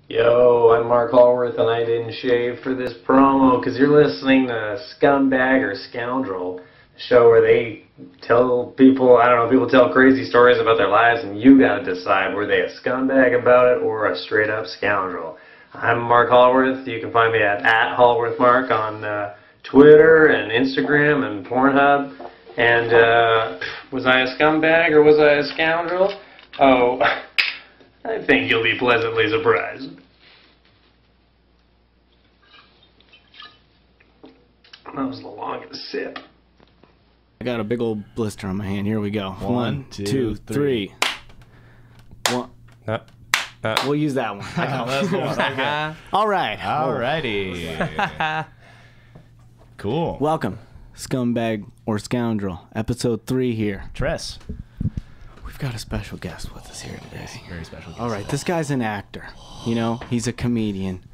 Yo, I'm Marc Hallworth, and I didn't shave for this promo because you're listening to Scumbag or Scoundrel, the show where they tell people, I don't know, people tell crazy stories about their lives, and you gotta decide, were they a scumbag about it or a straight-up scoundrel? I'm Marc Hallworth. You can find me at @HallworthMark on Twitter and Instagram and Pornhub. And was I a scumbag or was I a scoundrel? Oh, I think you'll be pleasantly surprised. That was the longest sip. I got a big old blister on my hand. Here we go. One, two, three. One. We'll use that one. That's the one. Okay. All right. Alrighty. Cool. Welcome, Scumbag or Scoundrel, episode 3 here. Tress. We've got a special guest with us here today. Very special guest. All right, this guy's an actor. You know, he's a comedian.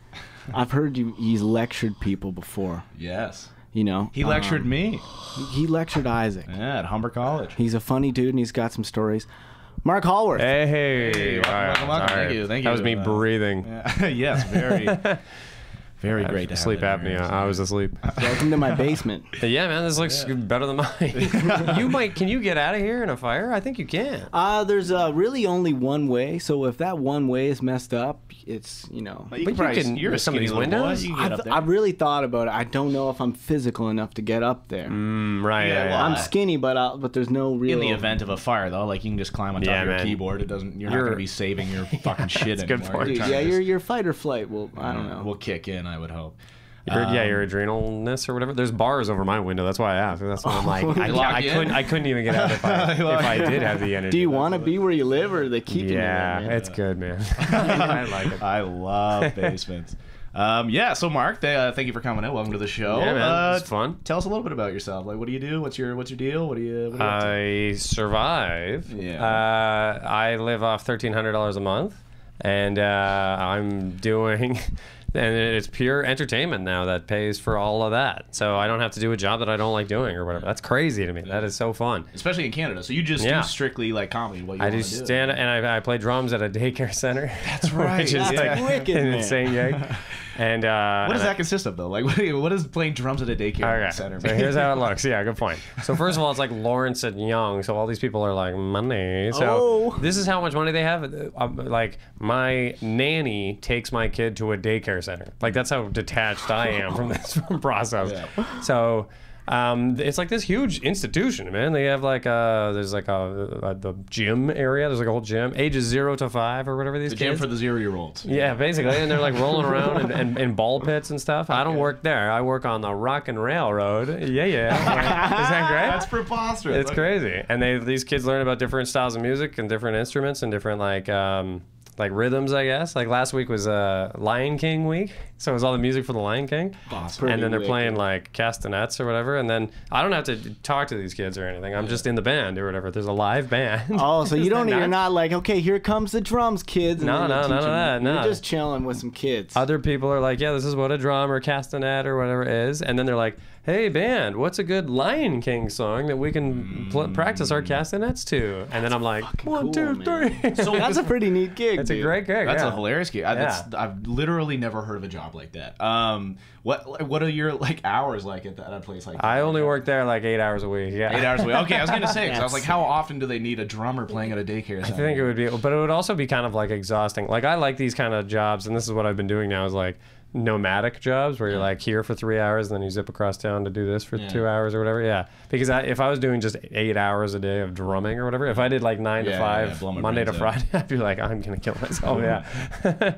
I've heard he's lectured people before. Yes. You know, He lectured me. He lectured Isaac. Yeah, at Humber College. He's a funny dude, and he's got some stories. Marc Hallworth. Hey, welcome. Thank you. That was me breathing. Yes, very great to have sleep you here. apnea. I was asleep. Welcome to my basement. Yeah, man, this looks better than mine. Can you get out of here in a fire? I think you can. There's really only one way, so if that one way is messed up, it's, you know. Well, you're some of these windows. You can get up there. I've really thought about it. I don't know if I'm physical enough to get up there. Right. Yeah, well, I'm skinny, but there's no real. In the event of a fire, though, like you can just climb on top of your keyboard. You're not going to be saving your fucking shit That's anymore. good point. Dude, your fight or flight will, I don't know. Will kick in, I would hope. Your adrenalness or whatever. There's bars over my window. That's why I asked. That's why I'm like, I couldn't even get out if I did have the energy. Do you want to be where you live, or are they keeping you there? Yeah, it's good, man. I like it. I love basements. So Mark, thank you for coming in. Welcome to the show. Yeah, man, it's fun. Tell us a little bit about yourself. Like, what do you do? What's your deal? What are you up to? I survive. Yeah. I live off $1,300 a month, and I'm doing. And it's pure entertainment now that pays for all of that. So I don't have to do a job that I don't like doing or whatever. That's crazy to me. That is so fun. Especially in Canada. So you just do strictly like comedy. What you I do do stand-up, and I play drums at a daycare center. That's right. Which is wicked, an man. insane gig. And what does that consist of, though? Like, what is playing drums at a daycare center? So here's how it looks. Yeah, good point. So first of all, it's like Lawrence and Young. So all these people are like, money. So this is how much money they have. Like, my nanny takes my kid to a daycare center. Like, that's how detached I am from this process. Yeah. So it's like this huge institution, man. They have like there's like the gym area. There's like a whole gym, ages 0 to 5 or whatever these The kids. gym for the 0-year-olds. Yeah, basically, and they're like rolling around in ball pits and stuff. I don't work there. I work on the Rock and Railroad. Yeah. Like, is that great? That's preposterous. It's crazy. And these kids learn about different styles of music and different instruments and different like rhythms, I guess. Like last week was Lion King week, so it was all the music for the Lion King. Awesome. And then they're playing like castanets or whatever, and then I don't have to talk to these kids or anything. I'm just in the band or whatever. There's a live band. Oh, so you're not like, okay, here comes the drums, kids. No, none of that. No. You're just chilling with some kids. Other people are like, yeah, this is what a drum or castanet or whatever is, and then they're like, hey band, what's a good Lion King song that we can practice our castanets to? And then I'm like, 1, 2, 3. So that's a pretty neat gig. It's a great gig. That's a hilarious gig. I've literally never heard of a job like that. What are your like hours like at a place like that? I only work there like 8 hours a week. Yeah, 8 hours a week. Okay, I was gonna say, because I was like, how often do they need a drummer playing at a daycare center? I think it would be, but it would also be kind of like exhausting. Like I like these kind of jobs, and this is what I've been doing now, is like nomadic jobs where you're like here for 3 hours and then you zip across town to do this for 2 hours or whatever. Yeah, because if I was doing just 8 hours a day of drumming or whatever, if I did like 9 to 5 Monday to Friday, I'd be like, I'm gonna kill myself. Yeah.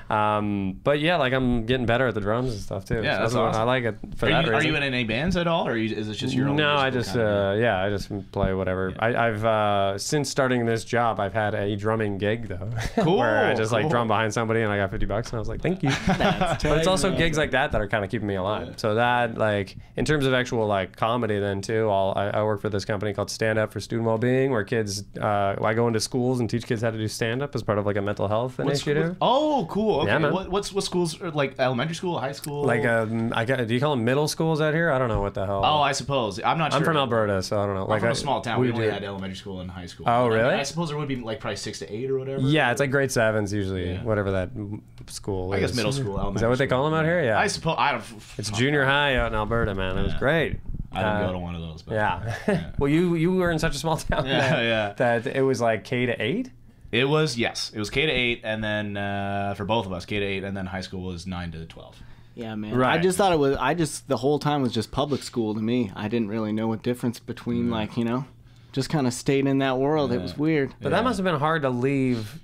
But yeah, like I'm getting better at the drums and stuff too. Yeah, so that's awesome. I like it for that reason. Are you in any bands at all, or is it just your own? No, I just I just play whatever. Yeah. I've since starting this job, I've had a drumming gig though, cool, where I just like drum behind somebody and I got $50 and I was like, thank you. That's But it's also gigs like that are kind of keeping me alive. So that, like, in terms of actual like comedy, then too, I work for this company called Stand Up for Student Wellbeing, where kids, I go into schools and teach kids how to do stand up as part of like a mental health initiative. Oh, cool. Okay. Yeah, man. What schools, like elementary school, high school? Like, do you call them middle schools out here? I don't know what the hell. Oh, I suppose. I'm not sure. I'm from Alberta, so I don't know. I'm Like, from a small town. We only had elementary school and high school. Oh, really? I suppose there would be like probably 6 to 8 or whatever. Yeah, it's like grade 7s usually, whatever that school is. I guess middle school, elementary. Is that what they call them out here? Yeah. I suppose. I don't. It's junior high out in Alberta, man. It was great. I didn't go to one of those. But, yeah. Well, you were in such a small town that it was like K to 8? It was K to 8, and then for both of us, K to 8, and then high school was 9 to 12. Yeah, man. Right. I just thought it was. The whole time was just public school to me. I didn't really know what difference between just kind of stayed in that world. It was weird. But that must have been hard to leave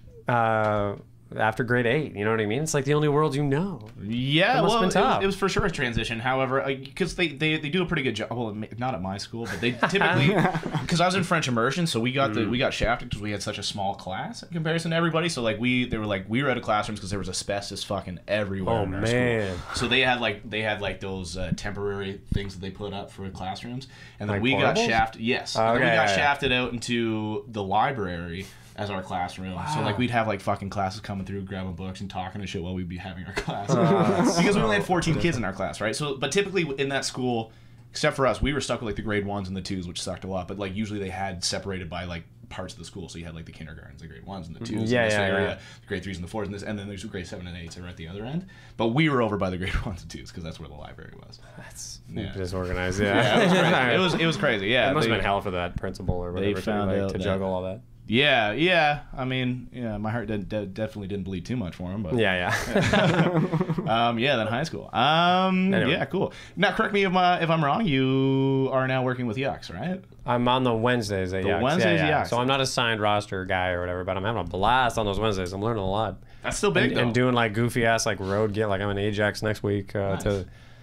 after grade 8. You know what I mean? It's like the only world you know. Yeah, That must have been tough. it was for sure a transition. However, because they do a pretty good job. Well, not at my school, but they typically, because I was in French immersion, so we got shafted because we had such a small class in comparison to everybody. So like we were out of classrooms because there was asbestos fucking everywhere. Oh, in our man. School. So they had like those temporary things that they put up for classrooms, and then Like we got portables? shafted. Yes, Oh, and then we okay, got yeah. shafted out into the library as our classroom. So like we'd have like fucking classes coming through, grabbing books and talking and shit while we'd be having our class. Because we only had 14 kids in our class, right? So but typically in that school, except for us, we were stuck with like the grade 1s and the 2s, which sucked a lot. But like usually they had separated by like parts of the school. So you had like the kindergartens, the grade 1s and the 2s in this area, the grade 3s and the 4s and this, and then there's grade 7 and 8s that were at the other end. But we were over by the grade 1s and 2s because that's where the library was. That's Yeah. disorganized, Yeah, it was crazy. Yeah, It must have been hell for that principal or whatever to juggle all that. Yeah. I mean, my heart definitely didn't bleed too much for him, but Yeah. then high school. Anyway. Yeah, cool. Now, correct me if I'm wrong. You are now working with Yucks, right? I'm on the Wednesdays at Yucks. Wednesdays at Yucks. So I'm not a signed roster guy or whatever, but I'm having a blast on those Wednesdays. I'm learning a lot. That's still big, and doing like goofy ass like road get. Like I'm in Ajax next week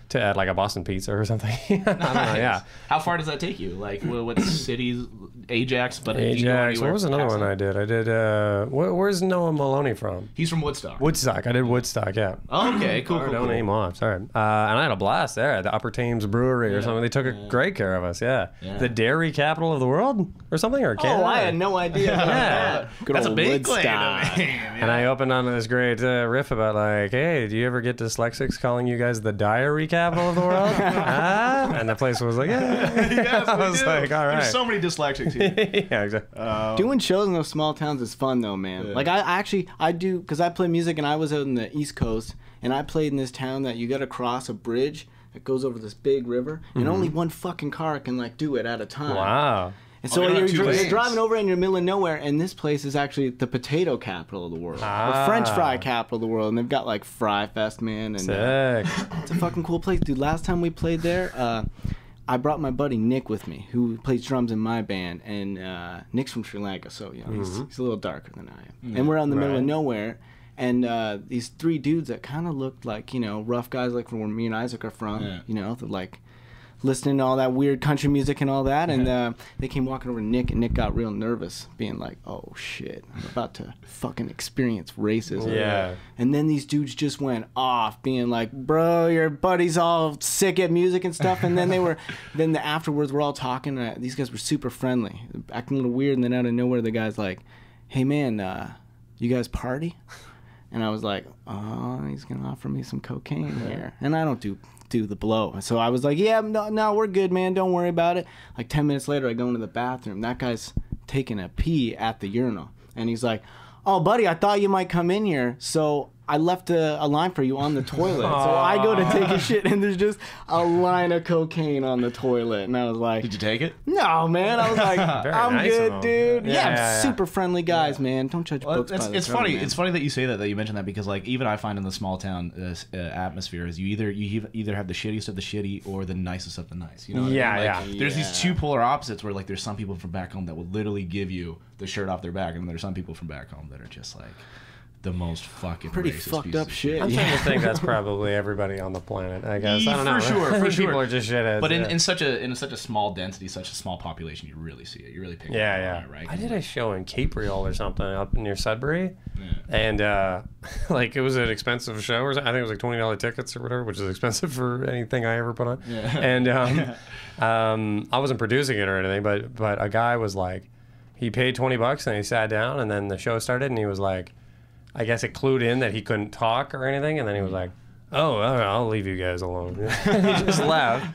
to add like a Boston pizza or something. I don't know, yeah. How far does that take you? Like, what cities? Ajax, but Ajax. What was another one I did? I did. Where's Noah Maloney from? He's from Woodstock. Woodstock. I did Woodstock. Yeah. Oh, okay, cool. Don't name off. Sorry. And I had a blast there at the Upper Thames Brewery or something. They took great care of us. Yeah. The dairy capital of the world or something, or Canada. Oh, I had no idea. Yeah. Good That's a old big claim Woodstock. to me. And I opened on this great riff about like, hey, do you ever get dyslexics calling you guys the diary capital of the world? And the place was like, yeah. Yes, I was like, all right. There's so many dyslexics here. Yeah, exactly. Doing shows in those small towns is fun though, man. Yeah. Like I do, because I play music and I was out in the East Coast and I played in this town that you got to cross a bridge that goes over this big river and only one fucking car can like do it at a time. Wow. And so they don't you're, have two lanes. you're driving over and you're in the middle of nowhere, and this place is actually the potato capital of the world, Ah. the French fry capital of the world, and they've got like Fry Fest, man, and Sick. it's a fucking cool place, dude. Last time we played there, I brought my buddy Nick with me, who plays drums in my band, and Nick's from Sri Lanka, so you know he's a little darker than I am, and we're out in the middle of nowhere. And these three dudes that kind of looked like, you know, rough guys, like from where me and Isaac are from, you know, they're like listening to all that weird country music and all that. And they came walking over to Nick, and Nick got real nervous, being like, oh, shit, I'm about to fucking experience racism. Yeah. And then these dudes just went off, being like, bro, your buddy's all sick at music and stuff. And then afterwards, we're all talking. These guys were super friendly, acting a little weird. And then out of nowhere, the guy's like, hey, man, you guys party? And I was like, oh, he's going to offer me some cocaine here. And I don't do the blow. So I was like, yeah, no, we're good, man. Don't worry about it. Like 10 minutes later, I go into the bathroom. That guy's taking a pee at the urinal. And he's like, oh, buddy, I thought you might come in here. So I left a line for you on the toilet. So I go to take a shit, and there's just a line of cocaine on the toilet. And I was like, Did you take it? no, man. I was like, Very I'm nice of good, him. dude. Yeah, Yeah, yeah. super friendly guys, man. Don't judge books by the It's cover, funny. man. It's funny that you say that you mentioned that, because like even I find in the small town atmosphere is you either have the shittiest of the shitty or the nicest of the nice. You know what I mean? Like, there's these two polar opposites where like there's some people from back home that will literally give you the shirt off their back, and there's some people from back home that are just like, the most fucking Pretty racist fucked pieces up of shit. I'm trying to think that's probably everybody on the planet. I guess I don't know. For sure, I think for people sure. are just shitheads. But yeah. in such a small density, such a small population, you really see it. You really pick Yeah, it yeah. up on it, right? I did a show in Capreel or something up near Sudbury, Yeah. and like it was an expensive show. Or I think it was like $20 tickets or whatever, which is expensive for anything I ever put on. Yeah. And I wasn't producing it or anything, but a guy was like, he paid $20 and he sat down, and then the show started, and he was like, I guess it clued in that he couldn't talk or anything, and then he was like, "Oh, all right, I'll leave you guys alone." He just left,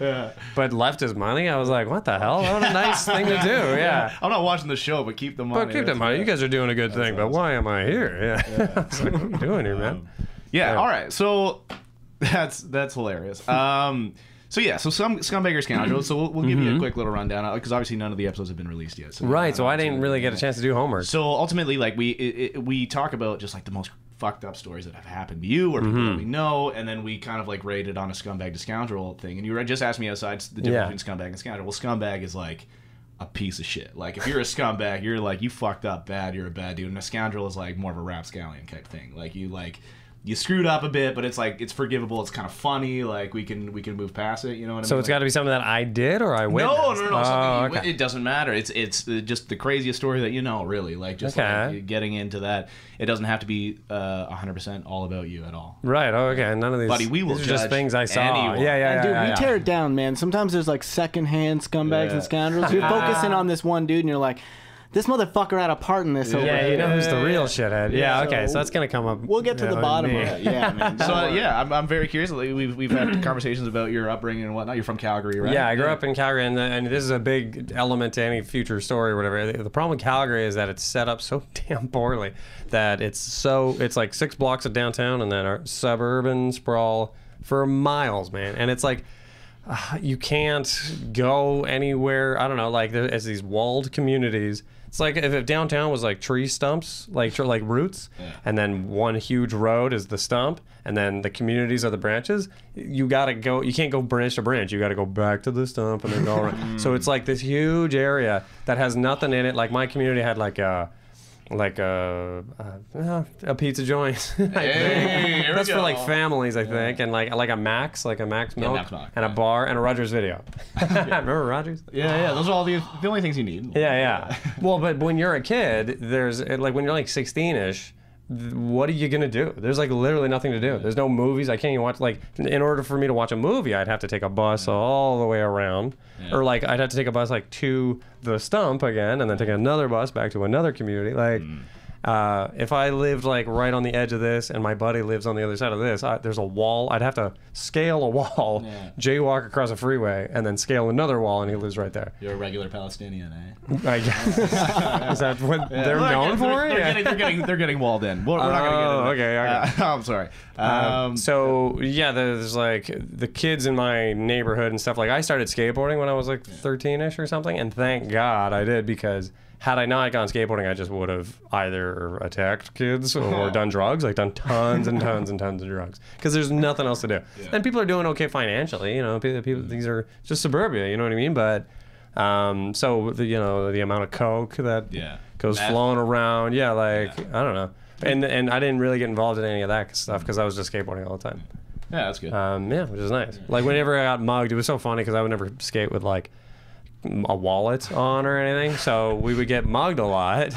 but left his money. I was like, "What the hell? What a nice thing to do!" Yeah. I'm not watching the show, but keep the money. But keep that money. You guys are doing a good thing, but why am I here? Yeah. I was like, "What are you doing here, man?" Yeah. Yeah. All right. So that's hilarious. So some Scumbaggers Scoundrels. So we'll give you a quick little rundown because obviously none of the episodes have been released yet. So Right. So I didn't really get a chance to do homework. So ultimately, like we talk about just like the most fucked up stories that have happened to you or people that we know, and then we kind of like rated on a scumbag to scoundrel thing. And you were just asked me outside the difference between scumbag and scoundrel. Well, scumbag is like a piece of shit. Like if you're a scumbag, you're like you fucked up bad. You're a bad dude. And a scoundrel is like more of a rapscallion type thing. Like you screwed up a bit, but it's like it's forgivable. It's kind of funny. Like we can move past it. You know what I mean? So it's got to be something that I did or I witnessed. No. Oh, okay. It doesn't matter. It's just the craziest story that you know. Really, like just like getting into that. It doesn't have to be 100% all about you at all. Right. Oh, okay. None of these. Buddy, we will these are just judge things I saw. anyone. Yeah. Dude, we tear it down, man. Sometimes there's like secondhand scumbags and scoundrels. You're focusing on this one dude, and you're like, this motherfucker had a part in this. Yeah, you know who's the real shithead. Yeah, okay, so that's gonna come up. We'll get to the bottom of it. Yeah, man. So I'm very curious. Like, we've had conversations about your upbringing and whatnot. You're from Calgary, right? Yeah, I grew up in Calgary, and this is a big element to any future story or whatever. The problem with Calgary is that it's set up so damn poorly that it's like 6 blocks of downtown and then our suburban sprawl for miles, man. And it's like you can't go anywhere. I don't know, like there's these walled communities. It's like if downtown was like tree stumps, like roots, and then one huge road is the stump, and then the communities are the branches. You gotta go. You can't go branch to branch. You gotta go back to the stump and then go around. So it's like this huge area that has nothing in it. Like my community had like a pizza joint. That's for like families, I think, and like a Max milk, Max Milk, and a bar and a Rogers Video. Remember Rogers? Yeah. Those are all the only things you need. Yeah. Well, but when you're a kid, there's like when you're like 16ish. What are you gonna do? There's like literally nothing to do. There's no movies. I can't even watch. Like in order for me to watch a movie, I'd have to take a bus all the way around, or like I'd have to take a bus like to the stump again, and then take another bus back to another community. Like if I lived like right on the edge of this, and my buddy lives on the other side of this, there's a wall. I'd have to scale a wall, jaywalk across a freeway, and then scale another wall, and he lives right there. You're a regular Palestinian, eh? I guess. Is that what they're known for? They're getting walled in. We're not going to get into that. Okay. I'm sorry. So yeah, there's like the kids in my neighborhood and stuff. Like I started skateboarding when I was like 13ish or something, and thank God I did, because had I not gone skateboarding, I just would have either attacked kids or done drugs, like done tons and tons and tons of drugs, because there's nothing else to do. And people are doing okay financially, you know. People, these are just suburbia, you know what I mean? But so the amount of coke that goes flowing around, I don't know. And I didn't really get involved in any of that stuff because I was just skateboarding all the time. Yeah, that's good. Which is nice. Like whenever I got mugged, it was so funny because I would never skate with like a wallet on or anything, so we would get mugged a lot.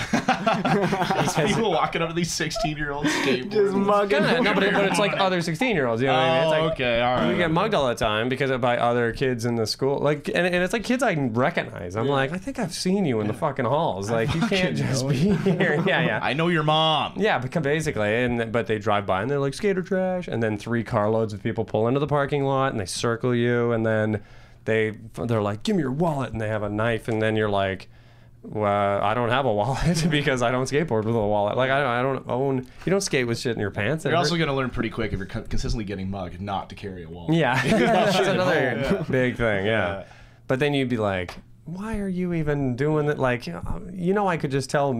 People walking up to these 16-year-old skateboarders. Just mugging. No, but it's like other 16-year-olds. You know what I mean? It's like, okay, all right. We get mugged all the time because by other kids in the school. Like, and it's like kids I recognize. I'm like, I think I've seen you in the fucking halls. Like, you can't just be here. Yeah. I know your mom. Yeah, because basically, but they drive by and they're like skater trash, and then 3 carloads of people pull into the parking lot and they circle you, and then they're like, give me your wallet, and they have a knife, and then you're like, well, I don't have a wallet because I don't skateboard with a wallet. Like I don't own. You don't skate with shit in your pants. You're also gonna learn pretty quick if you're consistently getting mugged not to carry a wallet. Yeah, that's another big thing. Yeah, but then you'd be like, why are you even doing that? Like, I could just tell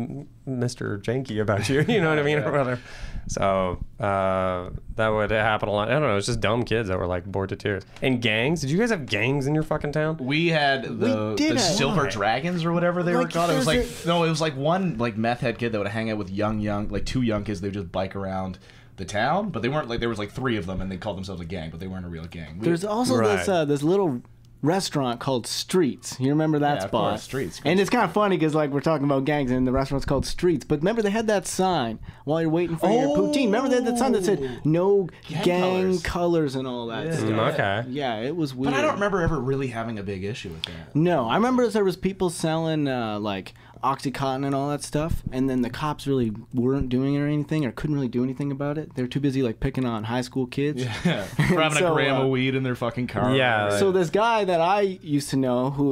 Mr. Janky about you. You know what I mean, or whatever. So that would happen a lot. I don't know. It's just dumb kids that were like bored to tears. And gangs. Did you guys have gangs in your fucking town? We had the Silver Dragons or whatever they were called. It was like it was like one like meth head kid that would hang out with young like two young kids. They would just bike around the town, but they weren't like there was like 3 of them and they called themselves a gang, but they weren't a real gang. There's also this little restaurant called Streets. You remember that spot? Of course, Streets. And it's kind of funny because like we're talking about gangs and the restaurant's called Streets. But remember they had that sign while you're waiting for your poutine. Remember they had that sign that said no gang colors and all that stuff. Okay. Yeah, it was weird. But I don't remember ever really having a big issue with that. No, I remember there was people selling like Oxycontin and all that stuff, and then the cops really weren't doing it or anything, or couldn't really do anything about it. They were too busy like picking on high school kids. Yeah, for having a gram of weed in their fucking car. Yeah. So this guy that I used to know who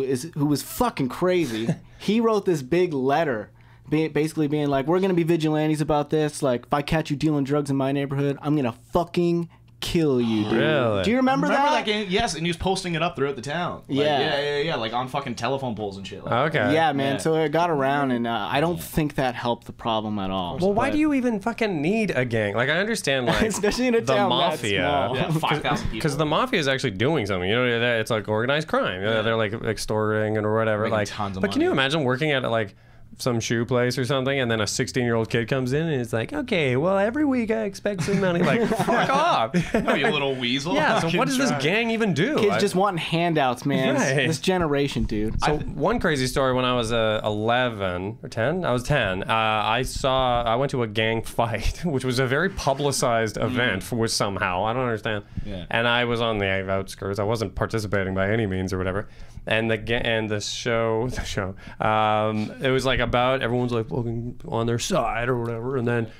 was fucking crazy, he wrote this big letter basically being like, we're gonna be vigilantes about this, like if I catch you dealing drugs in my neighborhood, I'm gonna fucking kill you, dude. Really? Do you remember that? Game? Yes, and he was posting it up throughout the town. Like, yeah, like on fucking telephone poles and shit. Like Okay. Yeah, man. Yeah. So it got around, and I don't think that helped the problem at all. Well, why do you even fucking need a gang? Like, I understand, like, especially in a the town mafia. That small. Yeah, 5,000 people. Because the mafia is actually doing something. You know, it's like organized crime. Yeah. They're like extorting or whatever. Making like, tons of but can money. you imagine working at like some shoe place or something, and then a 16-year-old kid comes in and it's like, okay, well, every week I expect some money. Like, fuck off. Oh, you little weasel. Yeah, so what does this gang even do? Kids just wanting handouts, man. Right. This generation, dude. So one crazy story, when I was 11 or 10, I was 10, I went to a gang fight, which was a very publicized event for somehow. I don't understand. Yeah. And I was on the outskirts. I wasn't participating by any means or whatever. And the show, it was like about everyone's like looking on their side or whatever. And then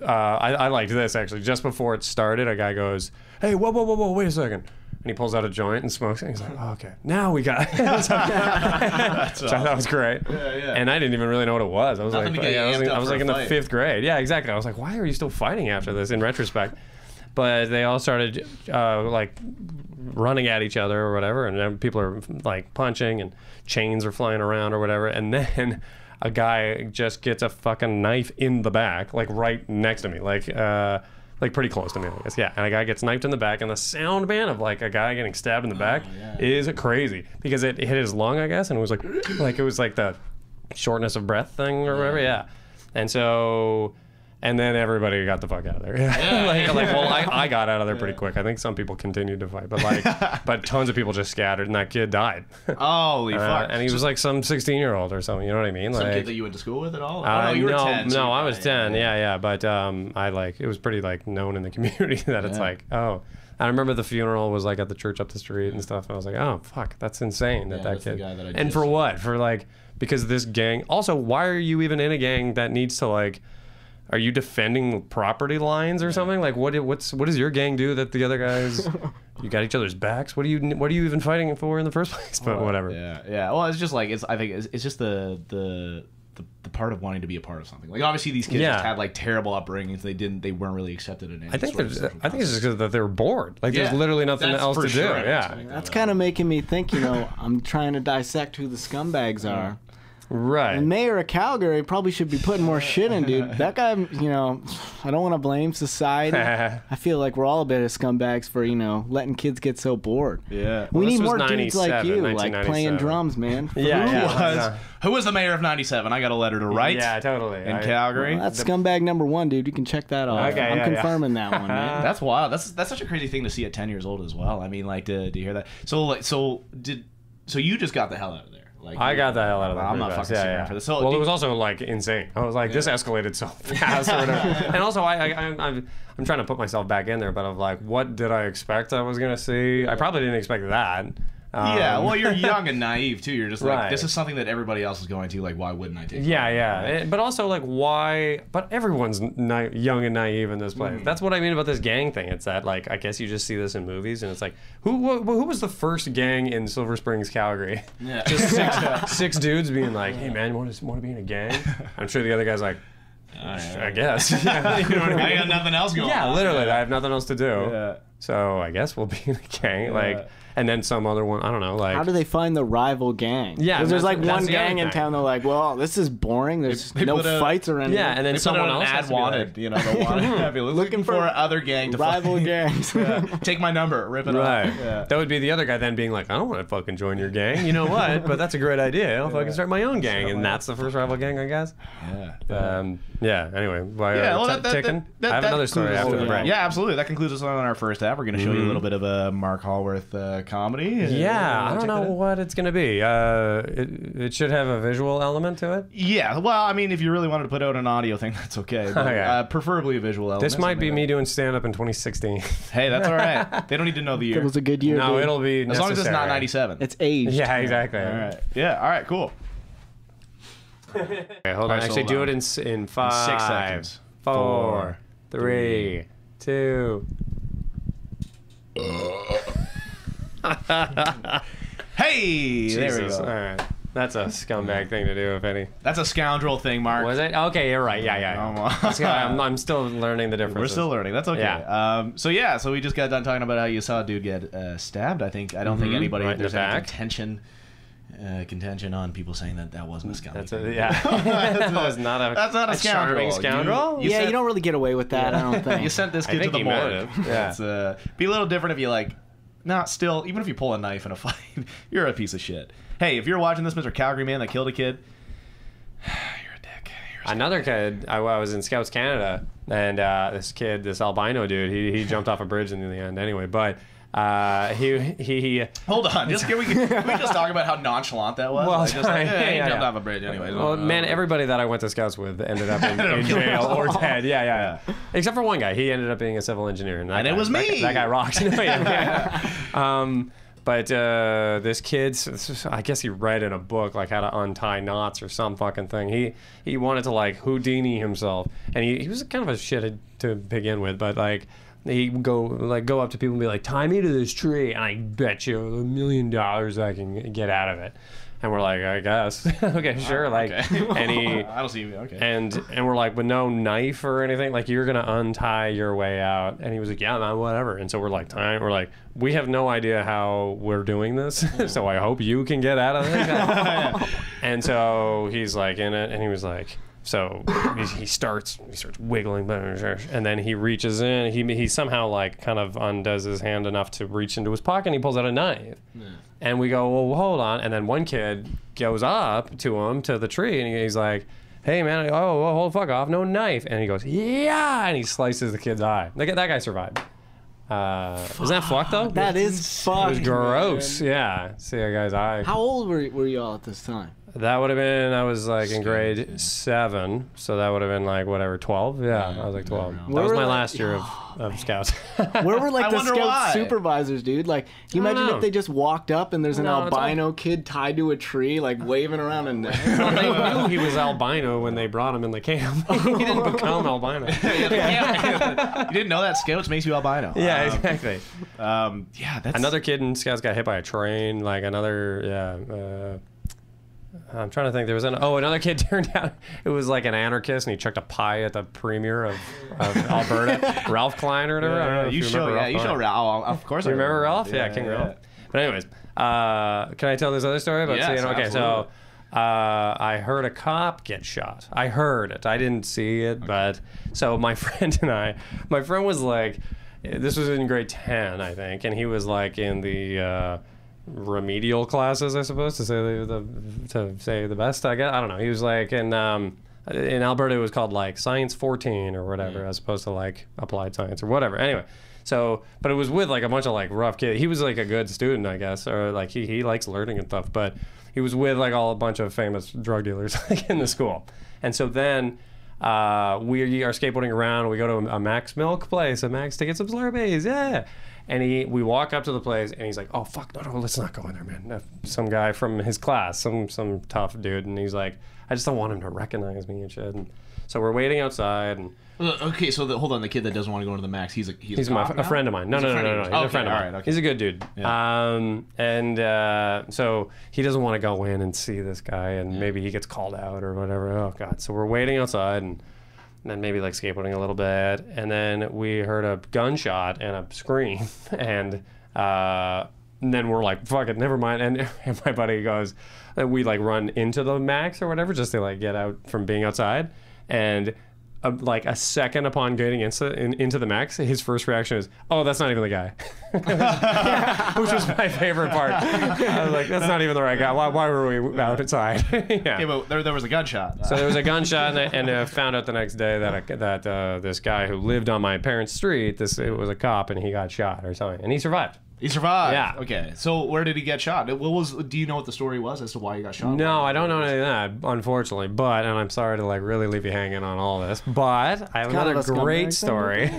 I liked this actually. Just before it started, a guy goes, "Hey, whoa, wait a second." And he pulls out a joint and smokes it. And he's like, "Oh, okay, now we got it." So I thought that was great. Yeah. And I didn't even really know what it was. I was Nothing like, I was like in the 5th grade. Yeah, exactly. I was like, why are you still fighting after this? In retrospect. But they all started like running at each other or whatever, and then people are like punching and chains are flying around or whatever, and then a guy just gets a fucking knife in the back, like right next to me, like pretty close to me, I guess. Yeah, and a guy gets knifed in the back, and the sound, man, of like a guy getting stabbed in the back is crazy because it hit his lung, I guess, and it was like it was like the shortness of breath thing or whatever. Yeah, and so. And then everybody got the fuck out of there. Well, I got out of there pretty quick. I think some people continued to fight, but tons of people just scattered, and that kid died. Holy fuck! And he was like some 16-year-old or something. You know what I mean? Some like, kid that you went to school with at all? Oh, no, you were 10. No, I was 10. Yeah. But it was pretty like known in the community that it's like, oh. I remember the funeral was like at the church up the street and stuff. And I was like, oh fuck, that's insane that kid. The guy that and for what? For like because this gang. Also, why are you even in a gang that needs to like? Are you defending property lines or something? Like what does your gang do that the other guys? You got each other's backs. What are you even fighting for in the first place? But whatever. Yeah. Well, it's just like I think it's just the part of wanting to be a part of something. Like obviously these kids just had like terrible upbringings. They weren't really accepted in any. I think it's just because that they were bored. Like there's literally nothing else to do. Yeah. That's kind of making me think. I'm trying to dissect who the scumbags are. Right. The mayor of Calgary probably should be putting more shit in, dude. That guy, I don't want to blame society. I feel like we're all a bit of scumbags for, letting kids get so bored. Yeah. We need more dudes like you, like playing drums, man. Who was the mayor of 97? I got a letter to write. Yeah, totally. In Calgary. Well, that's scumbag number 1, dude. You can check that off. Okay, I'm confirming that one, man. That's wild. That's such a crazy thing to see at 10 years old as well. I mean, like to hear that. So you just got the hell out of there. Like, I got the hell out of there. I'm not fucking sitting around for this. So, well, it was also like insane. I was like, this escalated so fast or whatever. And also, I'm trying to put myself back in there, but I'm like, what did I expect I was gonna see? I probably didn't expect that. Yeah, well, you're young and naive too. You're just like, this is something that everybody else is going to. Like, why wouldn't I take it? Yeah. But also, like, why? But everyone's young and naive in this place. That's what I mean about this gang thing. It's that, like, I guess you just see this in movies, and it's like, who was the first gang in Silver Springs, Calgary? Yeah. Just six dudes being like, hey, man, you want to be in a gang? I'm sure the other guy's like, I guess. Yeah, you know what I mean? I got nothing else going on. Yeah, literally. I have nothing else to do. Yeah. So I guess we'll be in a gang. Like, and then some other one. I don't know. Like, how do they find the rival gang? Yeah, because there's like that's one the other gang in thing. town. They're like, well, this is boring. There's They no put a- fights or anything. yeah, and then They put someone out else an has ad to be wanted, like, you know, the wanted. Looking for other gang to rival fight. gangs. Yeah. Take my number, rip it right. off. Yeah. That would be the other guy then being like, I don't want to fucking join your gang. You know what? But that's a great idea. I'll fucking start my own gang, and that's the first rival gang, I guess. Yeah. Anyway, Yeah, well, ticking. I have another story concludes- after the break. Yeah, absolutely. That concludes us on our first half. We're going to show you a little bit of a Marc Hallworth comedy. Yeah, I don't Check know that out. what it's gonna be. It should have a visual element to it. Yeah, well, I mean, if you really wanted to put out an audio thing, that's okay. But, Okay. preferably a visual element. This might be something me like doing stand up in 2016. that. Hey, that's all right. They don't need to know the year. It was a good year. No, dude. it'll be As long as it's not necessary. 97. It's aged. Yeah, exactly. All right. Yeah, all right, cool. Okay, hold on. Alright, Actually, so do hold it on. in 5, 6 seconds. 4, 3, 2. Hey, there we Jesus. go. All right. That's a scumbag thing to do, if any. That's a scoundrel thing, Mark. Was it? Okay, you're right. Yeah. I'm still learning the difference. We're still learning. That's okay. Yeah. So we just got done talking about how you saw a dude get stabbed. I don't think anybody Right in there's the any back. contention on people saying that wasn't a scoundrel. That's a, yeah. That was not a. That's not a charming scoundrel. scoundrel. You Yeah, said- you don't really get away with that. I don't think. You sent this I kid to think the he might morgue. have. Yeah. It's be a little different if you still, even if you pull a knife in a fight, you're a piece of shit. Hey, if you're watching this, Mr. Calgary man that killed a kid, you're a dick. Another kid, I was in Scouts Canada, and this albino dude, he jumped off a bridge in the end anyway, but he Hold on, can we just talk about how nonchalant that was? Well, Like, just sorry. he Yeah, jumped yeah. off a bridge anyway. well, man, everybody that I went to Scouts with ended up in jail or dead. Yeah. Except for one guy. He ended up being a civil engineer. And it was me! That guy rocks. But this kid, I guess he read in a book like how to untie knots or some fucking thing. He wanted to like Houdini himself, and he was kind of a shithead to begin with, but like he'd go up to people and be like, tie me to this tree, and I bet you $1 million I can get out of it. And we're like, I guess. Okay, sure. Like, Okay. and he I don't see. Okay. and we're like, with no knife or anything, like you're gonna untie your way out. And he was like, yeah, man, whatever. And so we're like, we have no idea how we're doing this, so I hope you can get out of this. And so he's like in it, and he was like, so he starts wiggling, and then he reaches in. He somehow like kind of undoes his hand enough to reach into his pocket, and he pulls out a knife. And we go, well, hold on. And then one kid goes up to him, to the tree, and he's like, hey, man, hold the fuck off, no knife. And he goes, yeah, and he slices the kid's eye. That guy survived. Isn't that fucked, though? That is fucked. It was gross. Man. Yeah, see a guy's eye. How old were you all at this time? That would have been, I was like in grade 7, so that would have been like whatever, 12. Yeah, I was like 12. That Where was were my the- last year of Scouts. Where were like I the wonder scout why. supervisors, dude? Like, can you I don't imagine know. if they just walked up and there's an No, it's albino kid tied to a tree, like waving around and They knew he was albino when they brought him in the camp. He didn't become albino. You didn't know that Scouts makes you albino. Yeah, exactly. Yeah, that's Another kid in Scouts got hit by a train. Like I'm trying to think. There was another kid turned out it was like an anarchist, and he chucked a pie at the premier of Alberta, Ralph Klein or whatever. I don't know if you show remember you Ralph show Klein. Ralph. Of course, Do you I remember Ralph? Yeah, King Ralph. But anyways, can I tell this other story about Yes, seeing? Okay, absolutely. so I heard a cop get shot. I heard it. I didn't see it, but so my friend was like, this was in grade 10, I think, and he was like in the remedial classes, I suppose, to say the best. I guess I don't know. He was like in Alberta, it was called like Science 14 or whatever, as opposed to like applied science or whatever. Anyway, so but it was with like a bunch of like rough kids. He was like a good student, I guess, or like he likes learning and stuff. But he was with like a bunch of famous drug dealers like in the school, and so then. We are skateboarding around. We go to a Max Milk place, a Max to get some Slurpees, yeah. And we walk up to the place, and he's like, "Oh fuck, no, let's not go in there, man." Some guy from his class, some tough dude, and he's like, "I just don't want him to recognize me and shit." And so we're waiting outside, and Okay, so hold on. The kid that doesn't want to go into the Max, he's a he's cop a now? friend of mine. No, He's a friend of He's yours. a Okay, friend of mine. all right, okay. He's a good dude. Yeah. So he doesn't want to go in and see this guy, and maybe he gets called out or whatever. Oh god. So we're waiting outside, and then maybe like skateboarding a little bit, and then we heard a gunshot and a scream, and And then we're like, fuck it, never mind. And my buddy goes, we like run into the Max or whatever just to like get out from being outside. And like a second upon getting into the Max, his first reaction is, oh, that's not even the guy. Which was my favorite part. I was like, that's not even the right guy. Why were we outside? Yeah, but there was a gunshot. So there was a gunshot, and I found out the next day that this guy who lived on my parents' street, it was a cop, and he got shot or something, and he survived. He survived. Yeah. Okay. So where did he get shot? Do you know what the story was as to why he got shot? No, I don't know any of that, unfortunately. But, and I'm sorry to like really leave you hanging on all this, but I have another great story.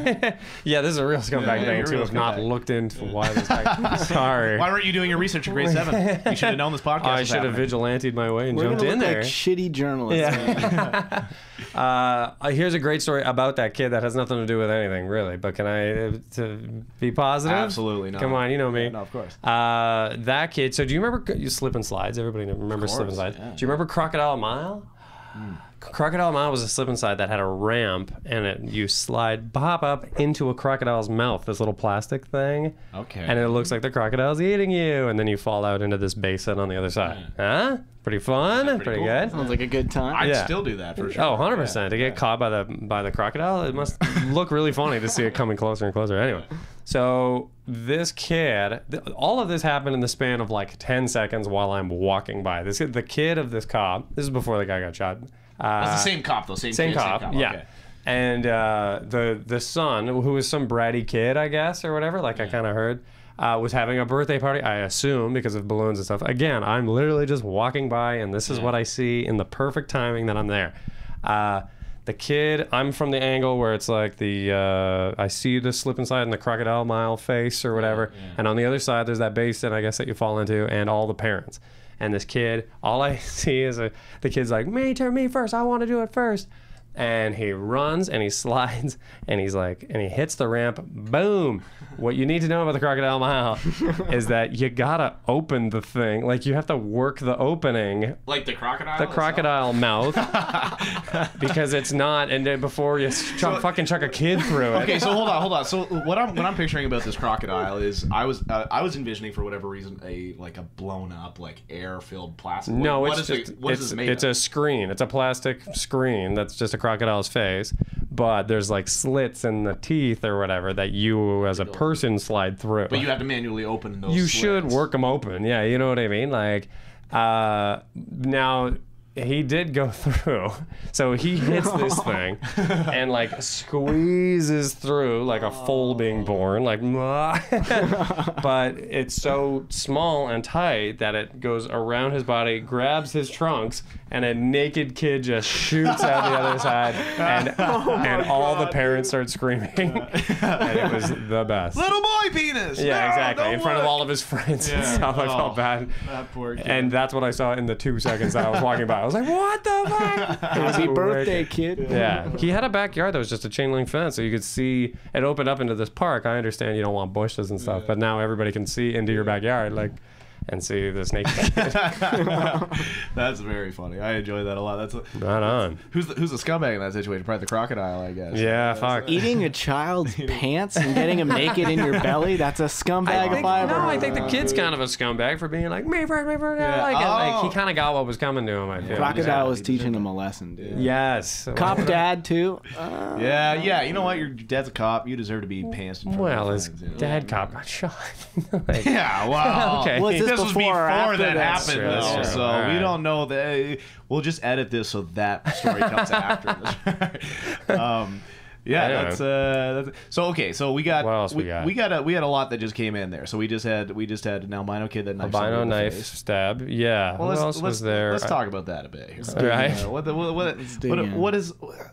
Yeah, this is a real scumbag thing too. I've not looked into why this guy. Sorry. Why weren't you doing your research in grade 7? You should have known this podcast. I should have vigilanted my way and jumped in there. Like shitty journalists. Yeah. Here's a great story about that kid that has nothing to do with anything, really. But can I to be positive? Absolutely not. Come on, you know me. Yeah, no, of course. That kid. So do you remember you slip and slides? Everybody remembers slip and slides. Yeah. Do you remember Crocodile Mile? Crocodile Mile was a slip and slide that had a ramp, and you pop up into a crocodile's mouth, this little plastic thing. Okay. And it looks like the crocodile's eating you, and then you fall out into this basin on the other side. Huh? Pretty fun. Pretty cool. good. Sounds like a good time. I'd still do that for sure. Oh, 100%. To get caught by the crocodile, it must look really funny to see it coming closer and closer. Anyway, so this kid, all of this happened in the span of like 10 seconds while I'm walking by. The kid of this cop, this is before the guy got shot. That's the same cop, though. Same cop. Yeah. Okay. And the son, who was some bratty kid, I guess, or whatever, like I kind of heard, was having a birthday party, I assume, because of balloons and stuff. Again, I'm literally just walking by, and this is what I see in the perfect timing that I'm there. The kid, I'm from the angle where it's like I see the slip and slide in the Crocodile Mile face or whatever, and on the other side there's that basin, I guess, that you fall into, and all the parents. And this kid, all I see is the kid's like, me first, I want to do it first. And he runs and he slides and he hits the ramp. Boom. What you need to know about the Crocodile Mile is that you gotta open the thing. Like you have to work the opening. Like the crocodile? The crocodile mouth. Because it's not, and then before you fucking chuck a kid through it. Okay, so hold on. So what I'm picturing about this crocodile is I was envisioning for whatever reason a blown up air-filled plastic. No, what it's is this made it's of? a screen. It's a plastic screen that's just a crocodile's face, but there's like slits in the teeth or whatever that you as a person slide through. But you have to manually open those. You slits. should work them open. Yeah, you know what I mean. Like, now he did go through, so he hits this thing and like squeezes through like a foal being born, like, but it's so small and tight that it goes around his body, grabs his trunks, and a naked kid just shoots out the other side, and all the parents start screaming, and it was the best. Little boy penis. Yeah, No, exactly. don't In front of look. all of his friends and stuff. I felt bad. That poor kid. And that's what I saw in the 2 seconds that I was walking by. I was like, what the fuck? Happy birthday, kid. Yeah. He had a backyard that was just a chain link fence, so you could see it opened up into this park. I understand you don't want bushes and stuff, but now everybody can see into your backyard, like, and see this naked kid. That's very funny. I enjoy that a lot. That's Right on. who's the scumbag in that situation? Probably the crocodile, I guess. Yeah, fuck. Eating a child's pants and getting him naked in your belly, that's a scumbag if I ever heard. I think the kid's kind of a scumbag for being like, me first. Yeah. Like he kind of got what was coming to him, I feel. Crocodile was teaching him a lesson, dude. Yes. Cop dad, too. Yeah. You know what? Your dad's a cop. You deserve to be pantsed in front Well, of his friends, you know? dad cop got shot. Like, Yeah, well, Okay. Was this this was before or before after that this? happened, That's though, true. so All we right. don't know that. We'll just edit this so that story comes after. Yeah, Anyway. that's so okay. So we got What else we got? we had a lot that just came in there. So we just had an albino kid that knifed somebody albino in the knife face. stab. Yeah. Well, Who else was there? Let's talk about that a bit here. All right.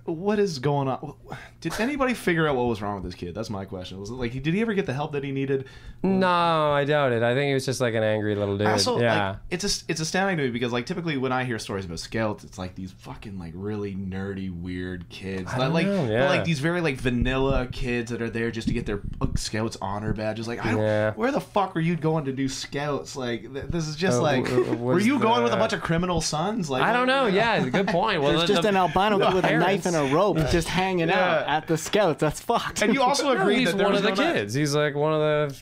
What is going on? Did anybody figure out what was wrong with this kid? That's my question. Was it like did he ever get the help that he needed? No, I doubt it. I think he was just like an angry little dude. Also, yeah. like, it's astounding to me because like typically when I hear stories about scouts, it's like these fucking like really nerdy weird kids, I don't like know, they're yeah. like these very like vanilla kids that are there just to get their scouts honor badges. Like, Yeah. where the fuck were you going to do scouts? Like, this is just was were you going with a the- bunch of criminal sons? Like, I don't know. Yeah, good point. Well, There's just an albino kid with a knife and a rope just hanging out Yeah. at the scouts. That's fucked. And you also No, agreed he's that there one was of the no knife. kids. He's like one of the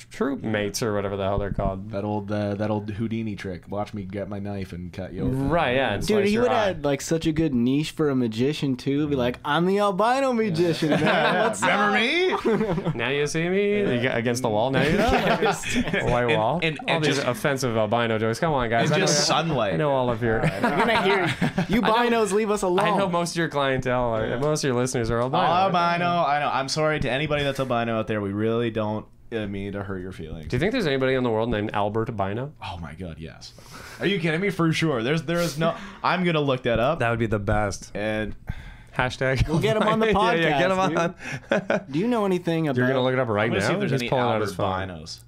troop mates or whatever the hell they're called. That old Houdini trick. Watch me get my knife and cut you open. Right, yeah. and Dude, slice he your would eye. have like such a good niche for a magician too. Be like, I'm the albino magician, man. What's Remember me? Now you see me You get against the wall. Now you know. White wall. and all these just- offensive albino jokes. Come on, guys. And I know- just sunlight. I know all of your. You're gonna hear you binos leave us alone. I know most of your clientele, most of your listeners are albino. Albino. I know. I'm sorry to anybody that's albino out there. We really don't mean to hurt your feelings. Do you think there's anybody in the world named Albert Bino? Oh my god, yes. Are you kidding me? For sure. There is no. I'm gonna look that up. That would be the best. And Hashtag. We'll get him on the podcast. yeah, get him on. Do you know anything about? You're gonna look it up right I'm gonna now. see if there's He's any pulling out Albert his phone. Binos.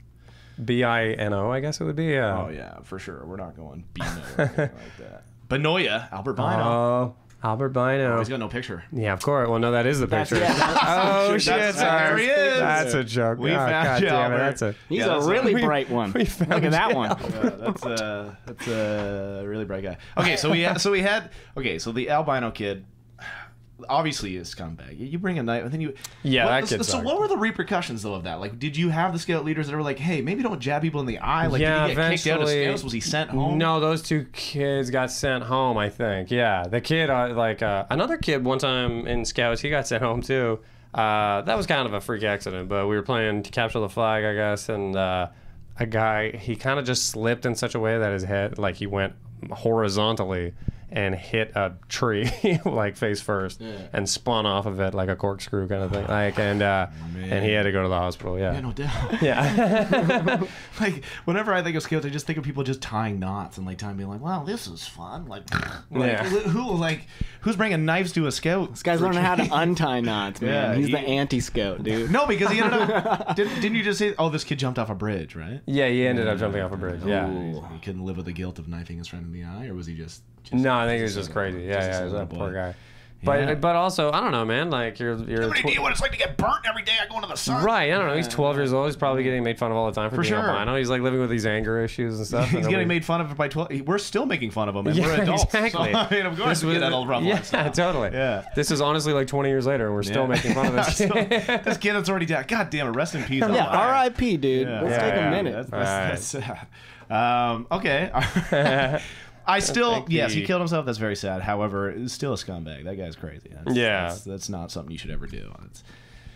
Bino, I guess it would be. Yeah. Oh yeah, for sure. We're not going Bino or anything like that. Benoya, Albert Bino. Oh, Albert Bino. He's got no picture. Yeah, of course. Well, no, that is the picture. Yeah, Oh shit! That's- Sorry. there he is. That's a joke. We Oh, found God you, damn it, Albert. that's a. he's Yeah, a that's really we- bright one. we found Look at that you. one. Yeah, that's a really bright guy. Okay, so the albino kid obviously is scumbag. You bring a knife and then you Yeah, what, that kid So sucked. what were the repercussions though of that? Like, did you have the scout leaders that were like, hey, maybe don't jab people in the eye? Like, Yeah, did he get kicked out of eventually- scouts? Was he sent home? No, those two kids got sent home, I think. Yeah, the kid, another kid one time in Scouts, he got sent home too. That was kind of a freak accident, but we were playing to capture the flag, I guess, and a guy, he kind of just slipped in such a way that his head, like he went horizontally and hit a tree like face first and spun off of it like a corkscrew kind of thing, and he had to go to the hospital. Yeah, no doubt. Yeah. Like, whenever I think of scouts, I just think of people just tying knots and like time being like, "Wow, this is fun." Yeah. Who's bringing knives to a scout? This guy's learning how to untie knots, man. Yeah, He's he- the anti-scout, dude. No, because he ended up. Didn't you just say, "Oh, this kid jumped off a bridge," right? Yeah, he ended up jumping off a bridge. Yeah. He couldn't live with the guilt of knifing his friend in the eye, or was he just No, I think he was just crazy. a Yeah, silly that boy? poor guy. Yeah. But also, I don't know, man. Like you're what it's like to get burnt every day. I go into the sun. right. I don't know. He's 12 years old. He's probably getting made fun of all the time for being sure. albino. He's like living with these anger issues and stuff. He's getting made fun of by 12. We're still making fun of him, and Yeah, we're adults. exactly. So, I mean, of course, we get that old rum. Yeah, totally. Yeah. This is honestly like 20 years later, and we're still making fun of this. So, this kid that's already dead. God damn it! Rest in peace. Yeah, R.I.P., dude. Yeah. Let's Yeah, take yeah. a minute. That's sad. Okay. I still, Thank yes, you. he killed himself. That's very sad. However, it's still a scumbag. That guy's crazy. That's not something you should ever do.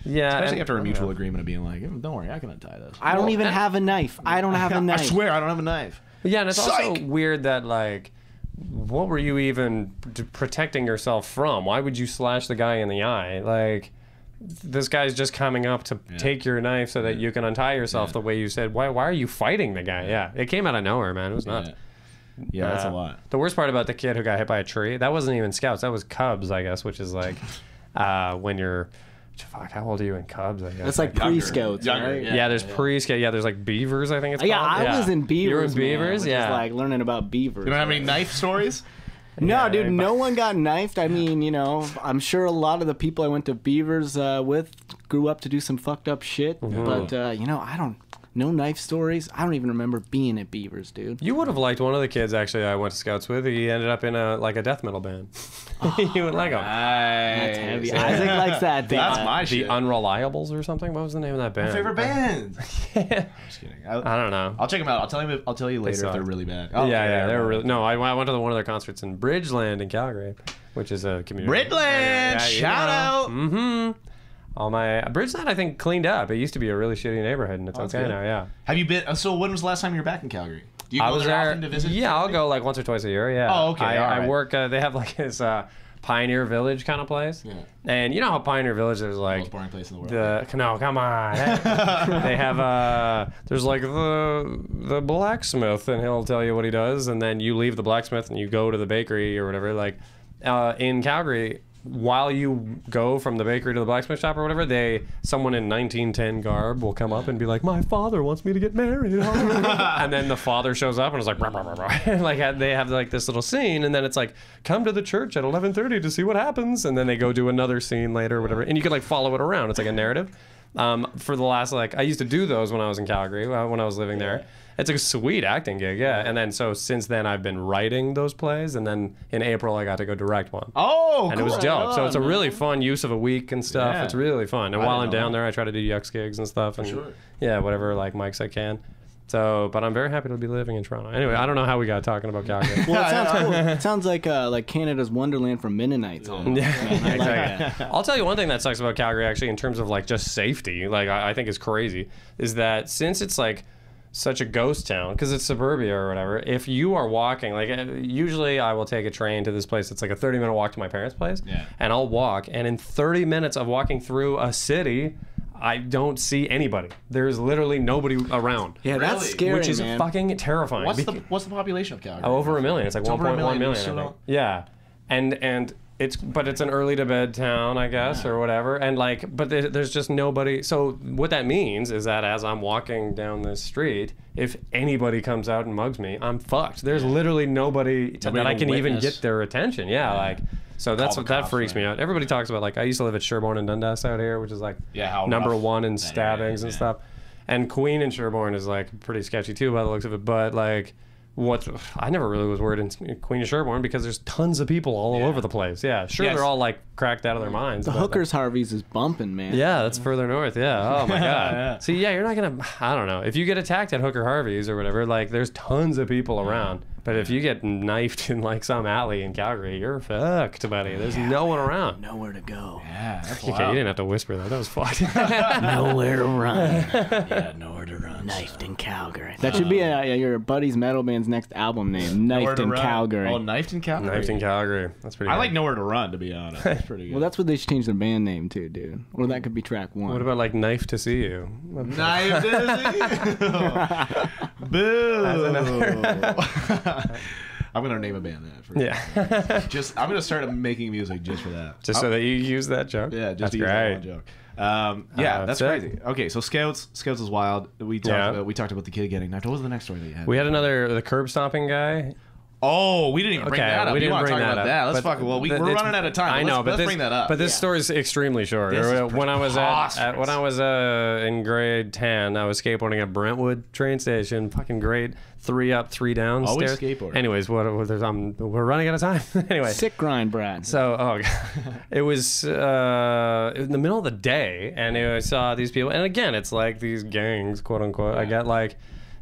Yeah, Especially and- after a mutual agreement of being like, don't worry, I can untie this. I don't even have a knife. I don't have a I knife. swear, I don't have a knife. Yeah, and it's also Psych! weird that like, what were you even protecting yourself from? Why would you slash the guy in the eye? Like, this guy's just coming up to take your knife so that you can untie yourself the way you said. Why are you fighting the guy? Yeah, it came out of nowhere, man. It was nuts. Yeah, that's a lot. The worst part about the kid who got hit by a tree, that wasn't even Scouts. That was Cubs, I guess, which is like when you're. Fuck, how old are you in Cubs? I guess. That's like pre-scouts, right? Yeah, there's pre-scout. Yeah, there's like Beavers, I think it's Yeah, called. I was in Beavers. You were in man, Beavers? which Yeah. is like learning about beavers. You don't have any knife stories? No, Yeah, dude, but- no one got knifed. I mean, you know, I'm sure a lot of the people I went to Beavers with grew up to do some fucked up shit. Mm-hmm. But, you know, no knife stories. I don't even remember being at Beavers, dude. You would have liked one of the kids actually I went to Scouts with. He ended up in a death metal band. You would like him. That's heavy. Isaac likes that. That's my The shit. Unreliables or something. What was the name of that band? favorite band. Just kidding. I don't know. I'll check them out. I'll tell you later if suck. they're really bad. Yeah, they were really. No, I went to one of their concerts in Bridgeland in Calgary, which is a community. Bridgeland, shout out. Mm-hmm. All my Bridgeland, I think, cleaned up. It used to be a really shitty neighborhood, and it's that's okay good. now. Yeah. Have you been? So when was the last time you were back in Calgary? Do you I go was there there. often to visit? Yeah, I'll go like once or twice a year. Yeah. Oh, okay, all I right. work. They have like this Pioneer Village kind of place. Yeah. And you know how Pioneer Village there's Most like boring place in the world. no, come on. They have there's like the blacksmith, and he'll tell you what he does, and then you leave the blacksmith and you go to the bakery or whatever. Like in Calgary, while you go from the bakery to the blacksmith shop or whatever, someone in 1910 garb will come up and be like, "My father wants me to get married," and then the father shows up and is like, "Rah, rah, rah, rah." Like they have like this little scene, and then it's like, "Come to the church at 11:30 to see what happens," and then they go do another scene later or whatever, and you can like follow it around. It's like a narrative. For the last, like, I used to do those when I was in Calgary, when I was living there. It's a sweet acting gig, yeah. And then so since then I've been writing those plays, and then in April I got to go direct one. Oh, and cool. it was dope. So it's a really fun use of a week and stuff. Yeah. It's really fun. And while I'm down there, I try to do Yucks gigs and stuff. And sure. yeah, whatever like mics I can. So, but I'm very happy to be living in Toronto. Anyway, I don't know how we got talking about Calgary. Well, it sounds cool. It sounds like Canada's Wonderland for Mennonites. Almost. Yeah, I like exactly. I'll tell you one thing that sucks about Calgary, actually, in terms of like just safety. Like I think is crazy, is that since it's like such a ghost town because it's suburbia or whatever, if you are walking, like usually I will take a train to this place. It's like a 30-minute walk to my parents' place, and I'll walk, and in 30 minutes of walking through a city, I don't see anybody. There's literally nobody around. Yeah, that's Really? scary, Which is man. fucking terrifying. What's the population of Calgary? Over a million. It's like 1.1 million. So I think. Yeah, and it's an early to bed town, I guess, or whatever. And like, but there's just nobody. So what that means is that as I'm walking down this street, if anybody comes out and mugs me, I'm fucked. There's literally nobody that I can even get their attention. Yeah, like. So that freaks me out. Everybody talks about, like, I used to live at Sherbourne and Dundas out here, which is like number one in stabbings and stuff. And Queen in Sherbourne is like pretty sketchy too by the looks of it. But like, I never really was worried in Queen of Sherbourne because there's tons of people all over the place. Yeah, sure, they're all like cracked out of their minds. The hookers Harvey's is bumping, man. Yeah, that's further north. Yeah. Oh my god. See, yeah, you're not gonna. I don't know. If you get attacked at Hooker Harvey's or whatever, like there's tons of people around. But if you get knifed in like some alley in Calgary, you're fucked, buddy. There's no one around. Nowhere to go. Yeah, that's Okay, you didn't have to whisper that. That was fucked. Nowhere to run. Yeah, nowhere to run. Knifed in Calgary. That should be your buddy's metal band's next album name. Knifed in Calgary. Oh, Knifed in Calgary. Knifed in Calgary. That's pretty. I good. like Nowhere to Run, to be honest. That's pretty good. Well, that's what they should change their band name to, dude. Or that could be track one. What about like Knife to See You? Knife to See You. Boo. I'm gonna name a band that. For I'm gonna start making music just for that. Just so that you use that joke. Yeah, just that's to use that one joke. That's crazy. Okay, so Scouts is wild. We talked about the kid getting knifed. What was the next story that you had? We had the curb stomping guy. Oh, we didn't even bring that up. We didn't bring talk that about up. that. Let's fuck. Well, we're running out of time. I know, let's bring that up. But this story is extremely short. When I was in grade 10, I was skateboarding at Brentwood train station. Fucking great, 3 up, 3 down. Always stairs. skateboarding. Anyways, we're running out of time. Anyway, sick grind, Brad. So, it was in the middle of the day, and I saw these people. And again, it's like these gangs, quote unquote. I get like.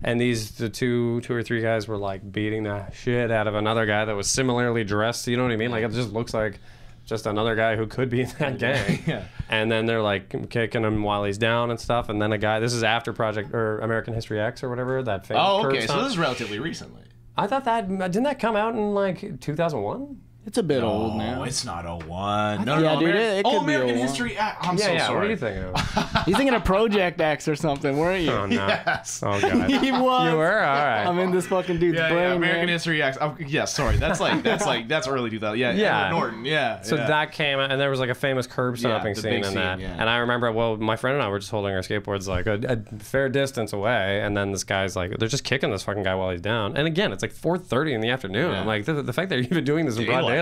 And the two or three guys were like beating the shit out of another guy that was similarly dressed. You know what I mean? Like it just looks like just another guy who could be in that gang. Yeah. And then they're like kicking him while he's down and stuff. And then a guy. This is after Project or American History X or whatever that famous. Oh, okay. curb So stomp. this is relatively recently. I thought didn't that come out in like 2001? It's a bit old now. No, it's not 01. No, Yeah, no, dude, American, it could be American 01. History. I'm so Yeah. sorry. What are you thinking of? He's thinking of Project X or something, weren't you? Oh no. Yes. Oh god. He was. You were all right. I'm in this fucking dude's Yeah, brain, American man. History X. Yeah, sorry. That's early 2000. Yeah, Yeah. Edward Norton. Yeah. So that came out, and there was like a famous curb stomping the scene big in that. scene, yeah. And I remember, my friend and I were just holding our skateboards like a fair distance away, and then this guy's like, they're just kicking this fucking guy while he's down. And again, it's like 4:30 in the afternoon. Yeah. I'm like, the fact that you're even doing this in broad daylight.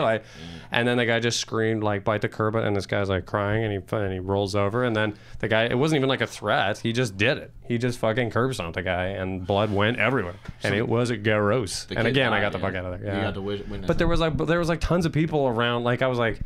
And then the guy just screamed like, bite the curb, and this guy's like crying, and he rolls over, and then the guy, it wasn't even like a threat. He just did it. He just fucking curb stomped the guy, and blood went everywhere, and it was gross. And again, I got the fuck out of there. Yeah. You got to witness. But there was like tons of people around. Like I was like,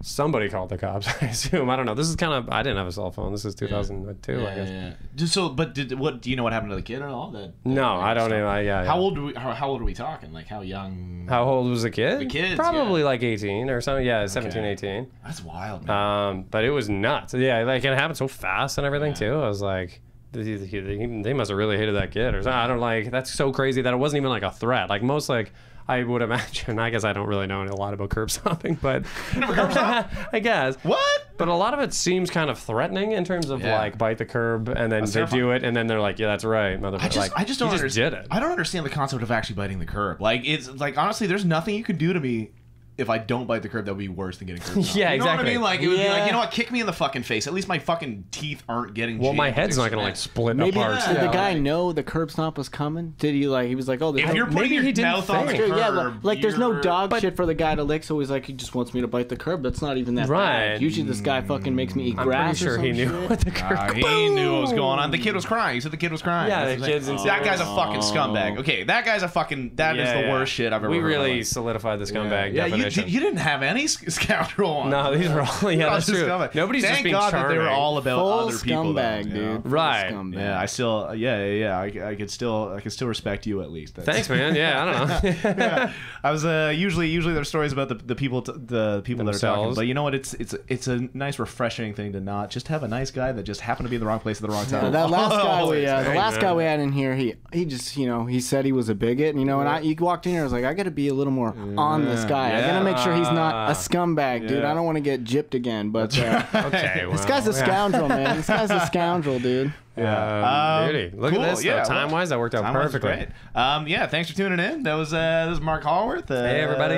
somebody called the cops. I assume. I don't know. This is kind of. I didn't have a cell phone. This is 2002. I guess. Yeah. Just so, but do you know what happened to the kid and all that? No, I don't know. How old are we talking? Like how young? How old was the kid? The kids, probably like 18 or something. Yeah, 17, 18. That's wild, man. But it was nuts. Yeah, like it happened so fast and everything too. I was like, they must have really hated that kid or something. I don't like. That's so crazy that it wasn't even like a threat. Like most like. I would imagine. I guess I don't really know a lot about curb stomping, but I guess. What? But a lot of it seems kind of threatening in terms of like bite the curb, and then they do it, and then they're like, "Yeah, that's right, motherfucker." I just don't understand. Did it. I don't understand the concept of actually biting the curb. Like it's like honestly, there's nothing you can do to me if I don't bite the curb, that would be worse than getting curb stomped. Yeah, You know what I exactly. mean? Like, it would be like, Yeah. you know what? Kick me in the fucking face. At least my fucking teeth aren't getting Well, my jammed. head's not gonna like split Maybe apart. did the Yeah, guy like- know the curb stomp was coming? Did he like? He was like, oh, If you're putting maybe your he didn't mouth on the think. curb, yeah, like there's no you're- dog shit for the guy to lick, so he's like, he just wants me to bite the curb. That's not even that Right. bad. Usually this guy fucking makes me eat I'm grass. pretty sure or he some knew shit. what the curb. He knew what was going on. The kid was crying. He said the kid was crying. Yeah, That's the what I'm kid's saying. in That guy's a tears. fucking scumbag. Okay, that guy's a fucking. That is the worst shit I've ever We heard. in my really life. solidified the scumbag Yeah, definition. you didn't have any scoundrel ones. No, these are all. Yeah, that's Just true. scumbag. Nobody's Thank just being God charming. that they were all about Full other people. scumbag, though, you know? dude. Full Right. scumbag. Yeah, I still, I could still respect you at least. That's- Thanks, man. Yeah, I don't know. Yeah. I was usually there's stories about the people that are talking, Themselves. but you know what? It's a nice refreshing thing to not just have a nice guy that just happened to be in the wrong place at the wrong time. That last guy Always. the Hey, last man. guy we had in here, he just he said he was a bigot, and he walked in here. I was like, I got to be a little more on this guy. I got to make sure he's not a scumbag, dude. Yeah. I don't want to get gypped again. But Okay, well, this guy's a scoundrel, man. This guy's a scoundrel, dude. Beauty. Look cool, at this. yeah, Time wise, that worked out Time-wise was perfectly. great. Yeah, thanks for tuning in. That was this is Marc Hallworth. Hey, everybody.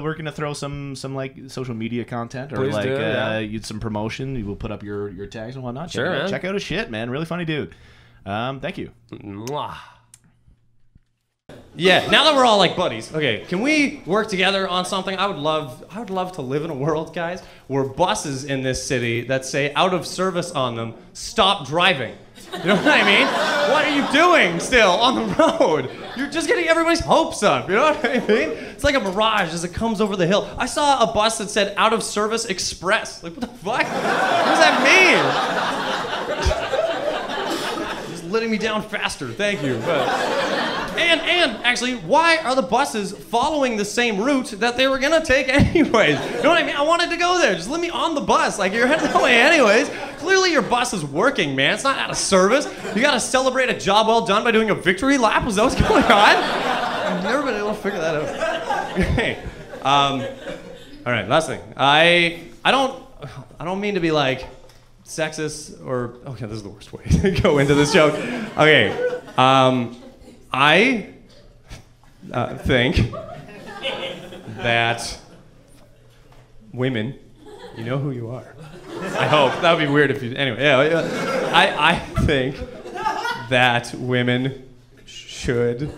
We're gonna throw some like social media content or Please like do, yeah. some promotion. You will put up your tags and whatnot. Sure, man. Check out his shit, man. Really funny dude. Thank you. Mwah. Yeah, now that we're all like buddies, okay, can we work together on something? I would love to live in a world, guys, where buses in this city that say out of service on them, stop driving. You know what I mean? What are you doing still on the road? You're just getting everybody's hopes up, you know what I mean? It's like a mirage as it comes over the hill. I saw a bus that said out of service express. Like, what the fuck? What does that mean? Just letting me down faster, thank you. And actually, why are the buses following the same route that they were gonna take anyways? You know what I mean? I wanted to go there. Just let me on the bus. Like, you're heading that way anyways. Clearly your bus is working, man. It's not out of service. You gotta celebrate a job well done by doing a victory lap? Was that what's going on? I've never been able to figure that out. Okay. All right, last thing. I don't mean to be like sexist or okay, this is the worst way to go into this joke. Okay. I think that women, you know who you are. I hope. That would be weird if you. Anyway, yeah. I think that women should.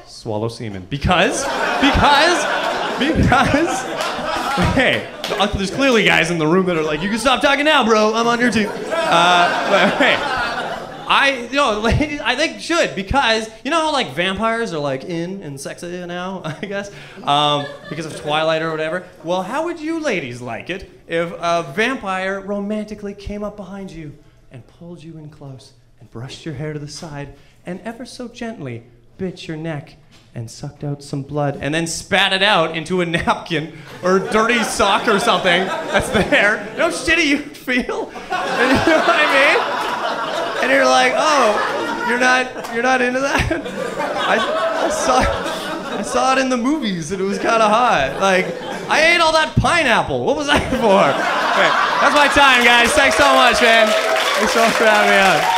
Swallow semen. Because. Hey, there's clearly guys in the room that are like, you can stop talking now, bro. I'm on your team. But hey, ladies, I think should because you know how like vampires are like in and sexy now, I guess, because of Twilight or whatever. Well, how would you ladies like it if a vampire romantically came up behind you and pulled you in close and brushed your hair to the side and ever so gently bit your neck and sucked out some blood and then spat it out into a napkin or dirty sock or something that's there. You know how shitty you'd feel? And you know what I mean? And you're like, oh, you're not into that? I saw it in the movies and it was kind of hot. Like, I ate all that pineapple. What was that for? Okay, that's my time, guys. Thanks so much, man. Thanks so much for having me on.